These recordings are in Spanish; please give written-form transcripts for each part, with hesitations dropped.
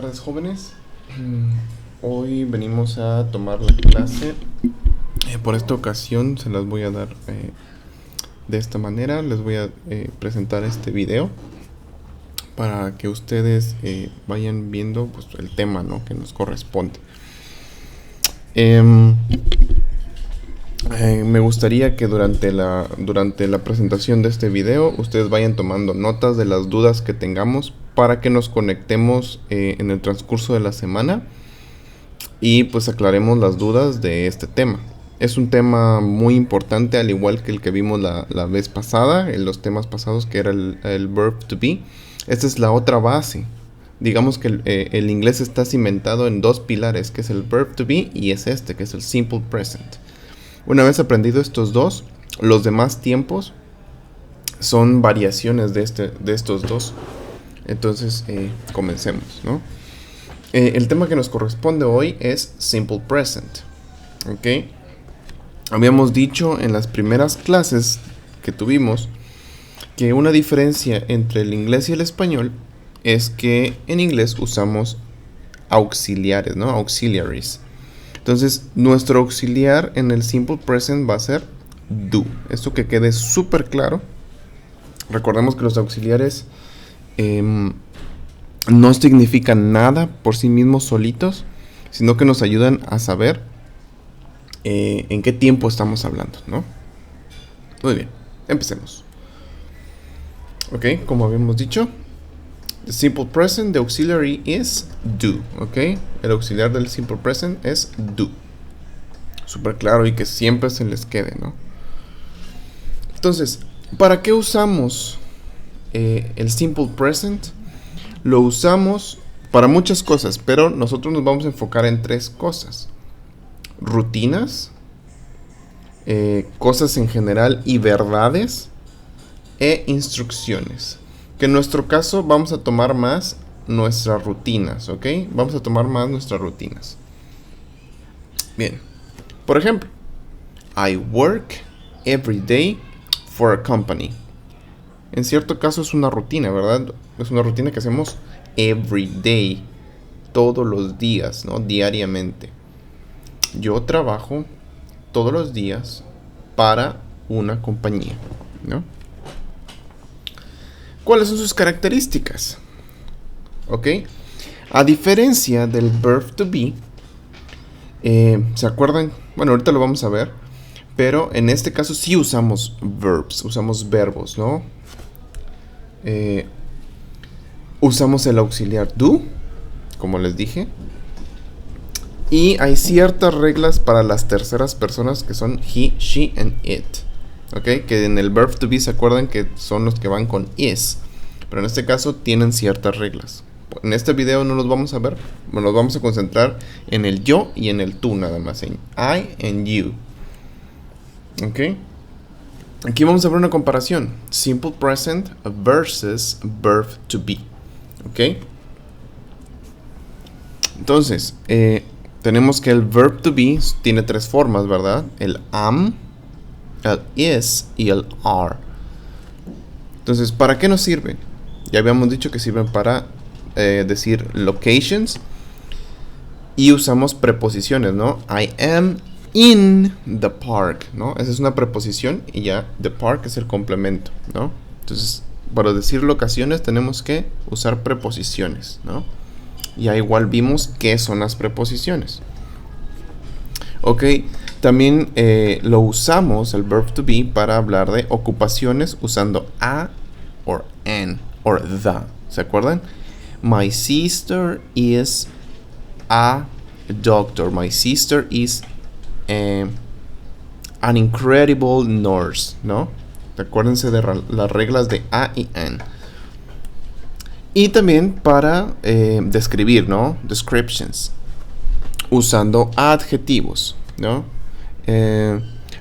tardes, jóvenes. Hoy venimos a tomar la clase. Por esta ocasión se las voy a dar de esta manera. Les voy a presentar este video para que ustedes vayan viendo pues, el tema, ¿no?, que nos corresponde. Me gustaría que durante la presentación de este video ustedes vayan tomando notas de las dudas que tengamos para que nos conectemos en el transcurso de la semana y pues aclaremos las dudas de este tema. Es un tema muy importante, al igual que el que vimos la vez pasada, en los temas pasados, que era el verb to be. Esta es la otra base. Digamos que el inglés está cimentado en dos pilares, que es el verb to be y es este, que es el simple present. Una vez aprendido estos dos, los demás tiempos son variaciones de estos dos. Entonces, comencemos, ¿no? El tema que nos corresponde hoy es simple present, ¿ok? Habíamos dicho en las primeras clases que tuvimos que una diferencia entre el inglés y el español es que en inglés usamos auxiliares, ¿no? Auxiliaries. Entonces, nuestro auxiliar en el simple present va a ser do. Esto que quede súper claro. Recordemos que los auxiliares no significan nada por sí mismos solitos, sino que nos ayudan a saber en qué tiempo estamos hablando, ¿no? Muy bien, empecemos. Ok, como habíamos dicho, the simple present, the auxiliary is do, ok. El auxiliar del simple present es do. Súper claro y que siempre se les quede, ¿no? Entonces, ¿para qué usamos el simple present? Lo usamos para muchas cosas, pero nosotros nos vamos a enfocar en tres cosas: rutinas, cosas en general y verdades, e instrucciones. Que en nuestro caso vamos a tomar más nuestras rutinas, ¿ok? Vamos a tomar más nuestras rutinas. Bien, por ejemplo, I work every day for a company. En cierto caso es una rutina, ¿verdad? Es una rutina que hacemos every day, todos los días, ¿no? Diariamente. Yo trabajo todos los días para una compañía, ¿no? ¿Cuáles son sus características? ¿Ok? A diferencia del verb to be, ¿se acuerdan? Bueno, ahorita lo vamos a ver, pero en este caso sí usamos verbs, usamos verbos, ¿no? Usamos el auxiliar do, como les dije, y hay ciertas reglas para las terceras personas que son he, she and it. Ok, que en el verb to be se acuerdan que son los que van con is, pero en este caso tienen ciertas reglas. En este video no los vamos a ver, nos vamos a concentrar en el yo y en el tú nada más, en I and you. Ok, aquí vamos a ver una comparación: simple present versus verb to be. Ok, entonces tenemos que el verb to be tiene tres formas, ¿verdad? El am, el is y el are. Entonces, ¿para qué nos sirven? Ya habíamos dicho que sirven para decir locations, y usamos preposiciones, ¿no? I am in the park, ¿no? Esa es una preposición y ya the park es el complemento, ¿no? Entonces, para decir locaciones tenemos que usar preposiciones, ¿no? Ya igual vimos qué son las preposiciones. Ok, también lo usamos, el verb to be, para hablar de ocupaciones usando a or an or the. ¿Se acuerdan? My sister is a doctor. My sister is an incredible nurse, ¿no? Acuérdense de las reglas de a y an. Y también para describir, ¿no? Descriptions, usando adjetivos, ¿no?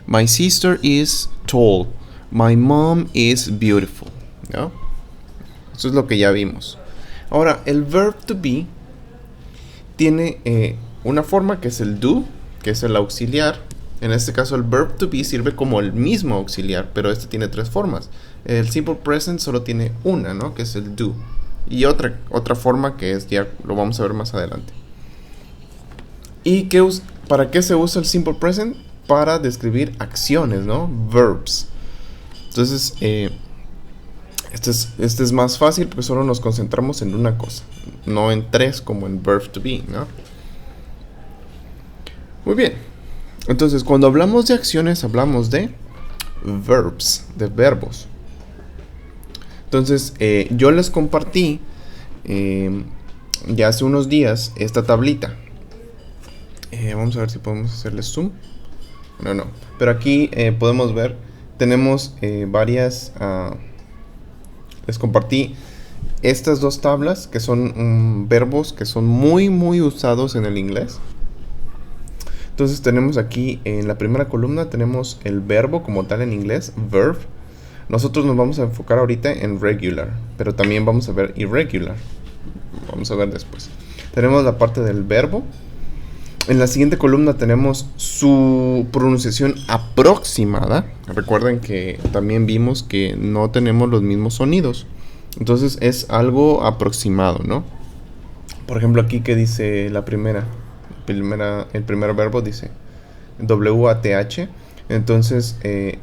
My sister is tall. My mom is beautiful, ¿no? Eso es lo que ya vimos. Ahora, el verb to be tiene una forma que es el do, que es el auxiliar. En este caso el verb to be sirve como el mismo auxiliar, pero este tiene tres formas. El simple present solo tiene una, ¿no? Que es el do. Y otra forma que es, ya lo vamos a ver más adelante. ¿Y para qué se usa el simple present? Para describir acciones, ¿no? Verbs. Entonces, este es más fácil porque solo nos concentramos en una cosa, no en tres como en verb to be, ¿no? Muy bien. Entonces, cuando hablamos de acciones, hablamos de verbs, de verbos. Entonces, yo les compartí ya hace unos días esta tablita. Vamos a ver si podemos hacerle zoom. No. Pero aquí podemos ver, tenemos varias... les compartí estas dos tablas que son verbos que son muy usados en el inglés. Entonces tenemos aquí en la primera columna tenemos el verbo como tal en inglés, verb. Nosotros nos vamos a enfocar ahorita en regular, pero también vamos a ver irregular. Vamos a ver después. Tenemos la parte del verbo. En la siguiente columna tenemos su pronunciación aproximada. Recuerden que también vimos que no tenemos los mismos sonidos. Entonces es algo aproximado, ¿no? Por ejemplo, aquí que dice el primer verbo dice W-A-T-H. Entonces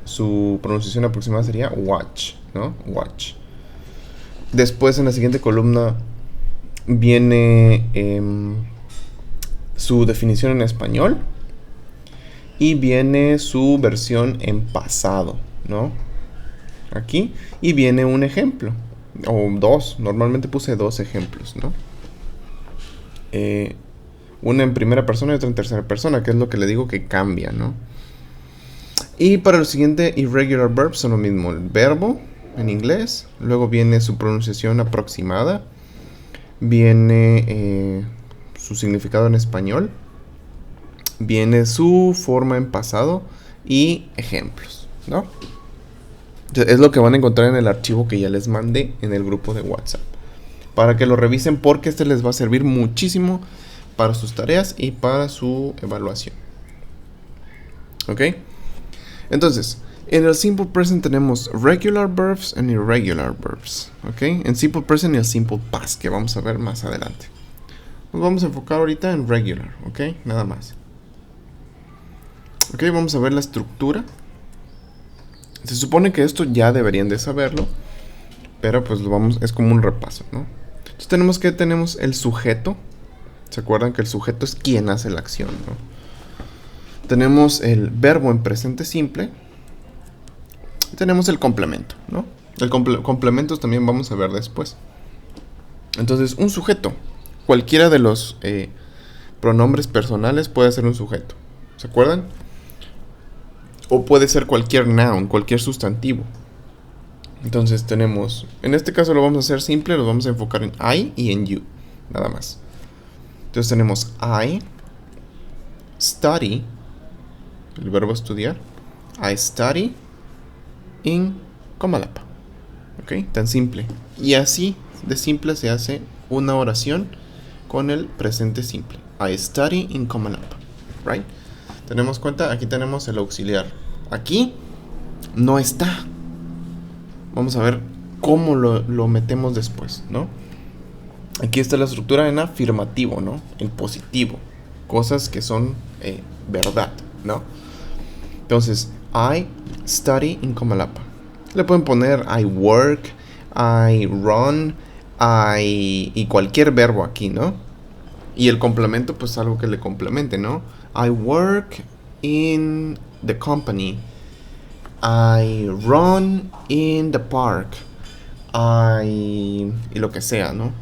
su pronunciación aproximada sería watch, ¿no? Watch. Después en la siguiente columna viene su definición en español y viene su versión en pasado, ¿no? Aquí. Y viene un ejemplo. O dos. Normalmente puse dos ejemplos, ¿no? Una en primera persona y otra en tercera persona, que es lo que le digo que cambia, ¿no? Y para el siguiente irregular verbs son lo mismo. El verbo en inglés. Luego viene su pronunciación aproximada. Viene su significado en español. Viene su forma en pasado. Y ejemplos, ¿no? Es lo que van a encontrar en el archivo que ya les mandé en el grupo de WhatsApp. Para que lo revisen porque este les va a servir muchísimo para sus tareas y para su evaluación. ¿Ok? Entonces, en el simple present tenemos regular verbs and irregular verbs. ¿Ok? En simple present y el simple past, que vamos a ver más adelante. Nos vamos a enfocar ahorita en regular. ¿Ok? Nada más. Ok, vamos a ver la estructura. Se supone que esto ya deberían de saberlo, pero pues es como un repaso, ¿no? Entonces tenemos el sujeto. ¿Se acuerdan que el sujeto es quien hace la acción, ¿no? Tenemos el verbo en presente simple. Y tenemos el complemento, ¿no? El complementos también vamos a ver después. Entonces, un sujeto. Cualquiera de los pronombres personales puede ser un sujeto. ¿Se acuerdan? O puede ser cualquier noun, cualquier sustantivo. Entonces tenemos, en este caso lo vamos a hacer simple, lo vamos a enfocar en I y en you, nada más. Entonces tenemos I study, el verbo estudiar. I study in Comalapa. ¿Ok? Tan simple. Y así de simple se hace una oración con el presente simple. I study in Comalapa. Right? Tenemos cuenta, aquí tenemos el auxiliar. Aquí no está. Vamos a ver cómo lo metemos después, ¿no? Aquí está la estructura en afirmativo, ¿no? En positivo. Cosas que son verdad, ¿no? Entonces, I study in Comalapa. Le pueden poner I work, I run, y cualquier verbo aquí, ¿no? Y el complemento, pues algo que le complemente, ¿no? I work in the company. I run in the park. Y lo que sea, ¿no?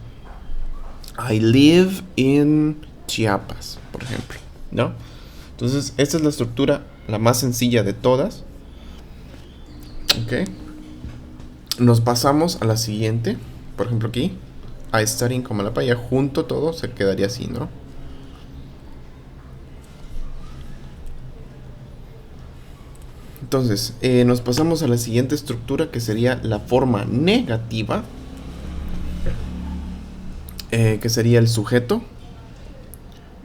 I live in Chiapas, por ejemplo, ¿no? Entonces, esta es la estructura, la más sencilla de todas. Ok. Nos pasamos a la siguiente. Por ejemplo, aquí. I study in Comalapa. Ya junto todo se quedaría así, ¿no? Entonces, nos pasamos a la siguiente estructura, que sería la forma negativa, que sería el sujeto,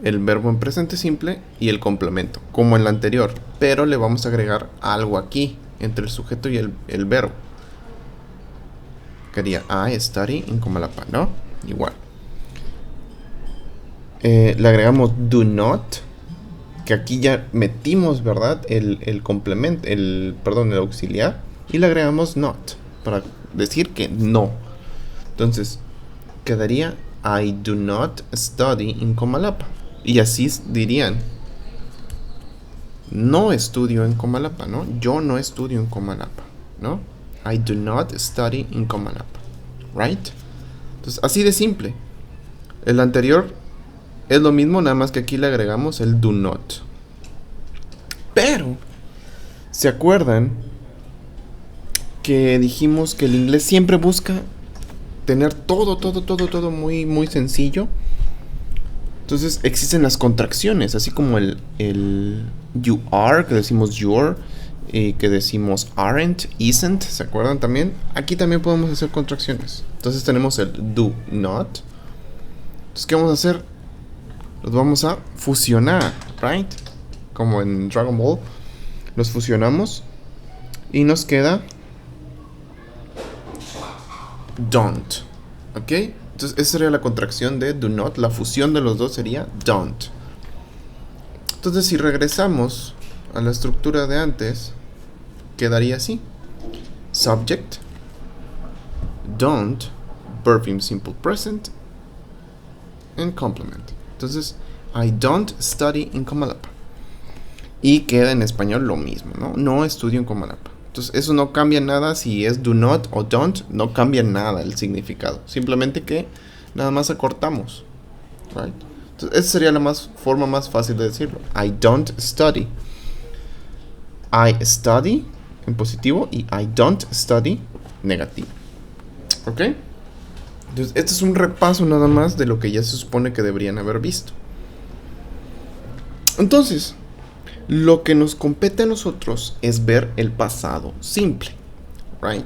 el verbo en presente simple y el complemento, como en la anterior, pero le vamos a agregar algo aquí entre el sujeto y el verbo. Quedaría I study in Comalapa, ¿no? Igual. Le agregamos do not, que aquí ya metimos, ¿verdad? El complemento, el auxiliar. Y le agregamos not, para decir que no. Entonces, quedaría I do not study in Comalapa. Y así dirían, no estudio en Comalapa, ¿no? Yo no estudio en Comalapa, ¿no? I do not study in Comalapa, right? Entonces, así de simple. El anterior es lo mismo, nada más que aquí le agregamos el do not. Pero, ¿se acuerdan que dijimos que el inglés siempre busca tener todo muy, muy sencillo? Entonces existen las contracciones, así como el you are, que decimos your, que decimos aren't, isn't, ¿se acuerdan también? Aquí también podemos hacer contracciones. Entonces tenemos el do not. Entonces, ¿qué vamos a hacer? Los vamos a fusionar, right? Como en Dragon Ball. Los fusionamos y nos queda don't, ¿ok? Entonces esa sería la contracción de do not. La fusión de los dos sería don't. Entonces si regresamos a la estructura de antes, quedaría así: subject, don't, verb in simple present, and complement. Entonces, I don't study in Comalapa. Y queda en español lo mismo, ¿no? No estudio en Comalapa. Entonces, eso no cambia nada si es do not o don't. No cambia nada el significado. Simplemente que nada más acortamos, right? Entonces, esa sería la forma más fácil de decirlo. I don't study. I study en positivo y I don't study negativo. ¿Ok? Entonces, este es un repaso nada más de lo que ya se supone que deberían haber visto. Entonces, lo que nos compete a nosotros es ver el pasado simple, right?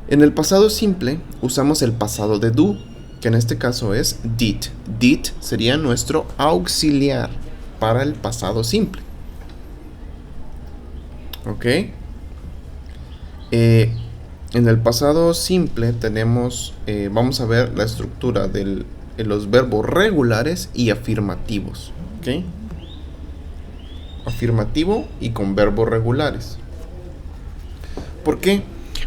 En el pasado simple usamos el pasado de do, que en este caso es did. Did sería nuestro auxiliar para el pasado simple. ¿Ok? En el pasado simple tenemos, vamos a ver la estructura de los verbos regulares y afirmativos, ¿ok? Afirmativo y con verbos regulares. ¿Por qué?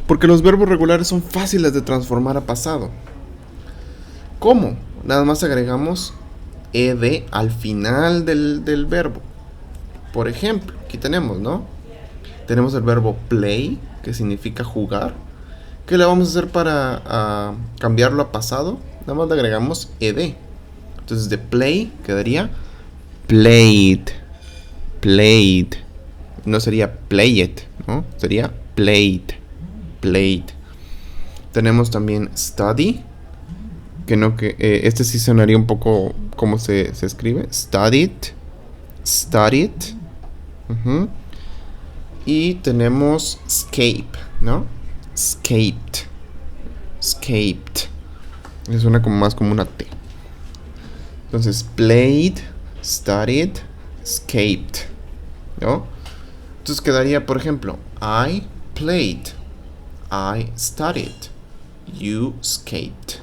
Porque los verbos regulares son fáciles de transformar a pasado. ¿Cómo? Nada más agregamos ed al final del verbo. Por ejemplo, aquí tenemos, ¿no? Tenemos el verbo play, que significa jugar. ¿Qué le vamos a hacer para cambiarlo a pasado? Nada más le agregamos ed. Entonces de play quedaría played. Played. No sería played, ¿no? Sería played. Played. Tenemos también study. Este sí sonaría un poco como se escribe. Studied. Studied. Y tenemos escape, ¿no? Escaped. Escaped. Suena como más como una T. Entonces, played, studied, escaped, ¿no? Entonces quedaría, por ejemplo, I played, I studied, you escaped,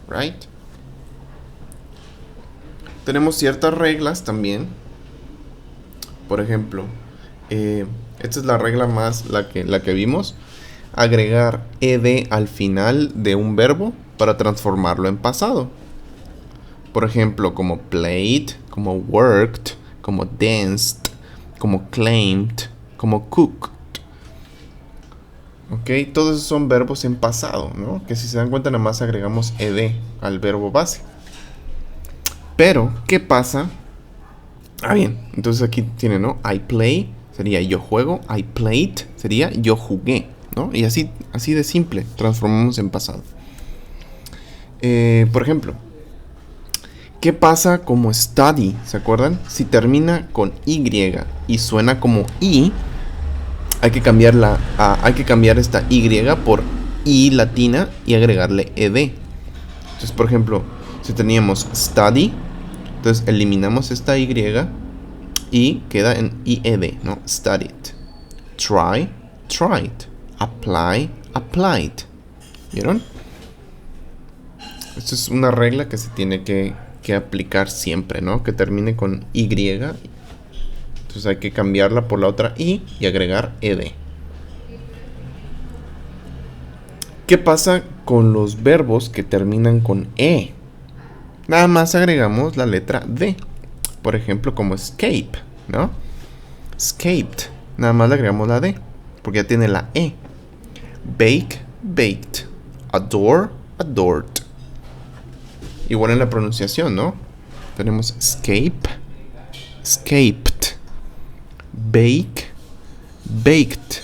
right? Tenemos ciertas reglas también. Por ejemplo, esta es la regla más la que vimos: agregar ed al final de un verbo para transformarlo en pasado. Por ejemplo, como played, como worked, como danced, como claimed, como cooked. Ok, todos esos son verbos en pasado, ¿no? Que si se dan cuenta, nada más agregamos ed al verbo base. Pero, ¿qué pasa? Bien, entonces aquí tiene, ¿no? I play sería yo juego, I played sería yo jugué, ¿no? Y así de simple, transformamos en pasado. Por ejemplo, ¿qué pasa como study? ¿Se acuerdan? Si termina con Y y suena como I, hay que cambiar esta Y por I latina y agregarle ed. Entonces, por ejemplo, si teníamos study, entonces eliminamos esta Y y queda en ied, ¿no? Studied. Try, tried. Apply, applied. ¿Vieron? Esto es una regla que se tiene que aplicar siempre, ¿no? Que termine con Y. Entonces hay que cambiarla por la otra I y agregar ed. ¿Qué pasa con los verbos que terminan con E? Nada más agregamos la letra D. Por ejemplo, como escape, ¿no? Escaped. Nada más le agregamos la D, porque ya tiene la E. Bake, baked. Adore, adored. Igual en la pronunciación, ¿no? Tenemos escape, escaped. Bake, baked.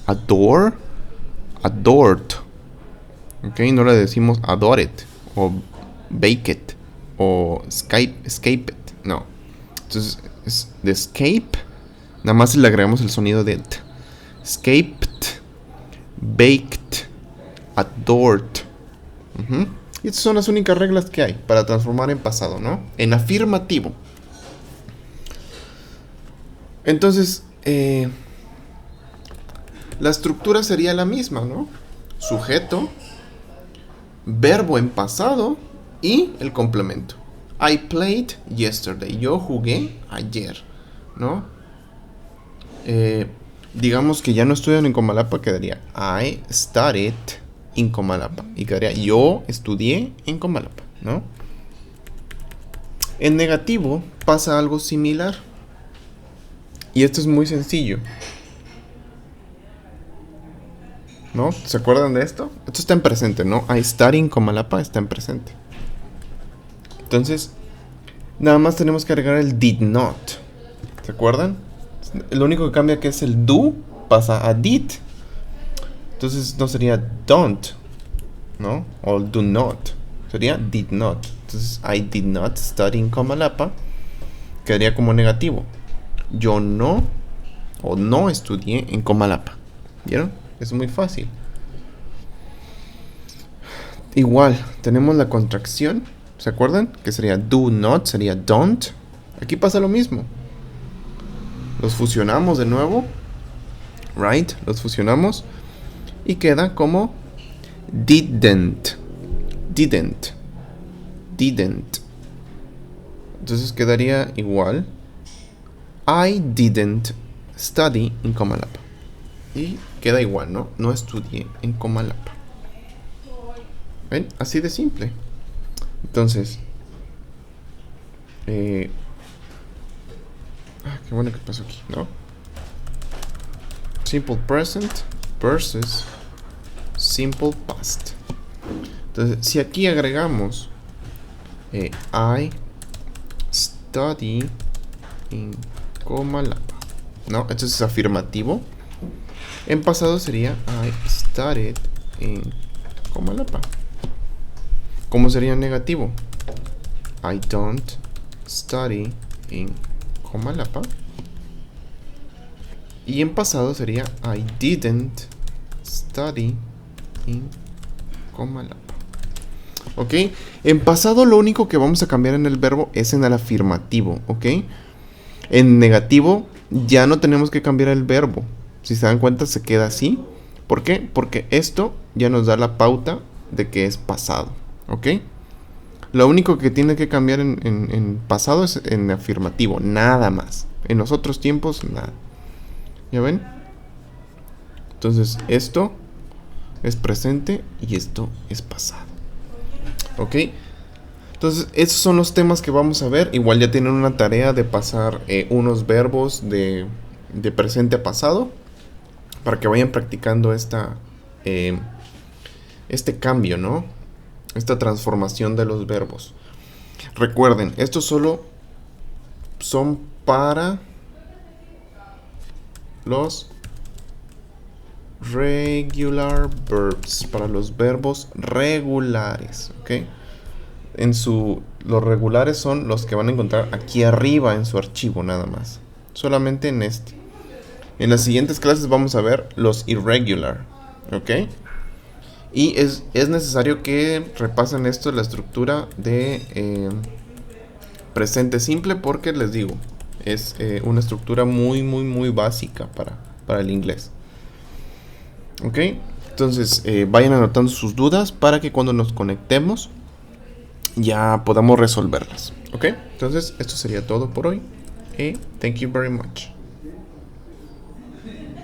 Adore, adored. Ok, no le decimos adored o bake it o escape it. No. Entonces es de escape. Nada más le agregamos el sonido de t. Escaped, baked, adored. Y estas son las únicas reglas que hay para transformar en pasado, ¿no? En afirmativo. Entonces, la estructura sería la misma, ¿no? Sujeto, verbo en pasado y el complemento. I played yesterday. Yo jugué ayer, ¿no? Digamos que ya no estudian en Comalapa, quedaría I studied in Comalapa. Y quedaría yo estudié en Comalapa, ¿no? En negativo pasa algo similar. Y esto es muy sencillo, ¿no? ¿Se acuerdan de esto? Esto está en presente, ¿no? I studied in Comalapa está en presente. Entonces, nada más tenemos que agregar el did not. ¿Se acuerdan? Lo único que cambia que es el do pasa a did. Entonces no sería don't, ¿no? O do not. Sería did not. Entonces I did not study in Comalapa quedaría como negativo. Yo no o no estudié en Comalapa. ¿Vieron? Es muy fácil. Igual, tenemos la contracción. ¿Se acuerdan? Que sería do not, sería don't. Aquí pasa lo mismo. Los fusionamos de nuevo. Right? Los fusionamos. Y queda como didn't. Didn't. Didn't. Entonces quedaría igual. I didn't study in Comalapa. Y queda igual, ¿no? No estudié en Comalapa. ¿Ven? Así de simple. Entonces, qué bueno que pasó aquí, ¿no? Simple present versus simple past. Entonces, si aquí agregamos I study in Comalapa, ¿no? Esto es afirmativo. En pasado sería I studied in Comalapa. ¿Cómo sería negativo? I don't study in Comalapa. Y en pasado sería I didn't study in Comalapa. ¿Ok? En pasado lo único que vamos a cambiar en el verbo es en el afirmativo. ¿Ok? En negativo ya no tenemos que cambiar el verbo. Si se dan cuenta se queda así. ¿Por qué? Porque esto ya nos da la pauta de que es pasado. ¿Ok? Lo único que tiene que cambiar en pasado es en afirmativo. Nada más. En los otros tiempos, nada. ¿Ya ven? Entonces, esto es presente y esto es pasado. ¿Ok? Entonces, esos son los temas que vamos a ver. Igual ya tienen una tarea de pasar unos verbos de presente a pasado. Para que vayan practicando este cambio, ¿no? Esta transformación de los verbos. Recuerden, estos solo son para los regular verbs, para los verbos regulares, ¿ok? Los regulares son los que van a encontrar aquí arriba en su archivo nada más. Solamente en este. En las siguientes clases vamos a ver los irregular, ¿ok? Y es necesario que repasen esto, la estructura de presente simple, porque les digo, es una estructura muy básica para el inglés. ¿Ok? Entonces, vayan anotando sus dudas para que cuando nos conectemos ya podamos resolverlas. ¿Ok? Entonces, esto sería todo por hoy. Thank you very much.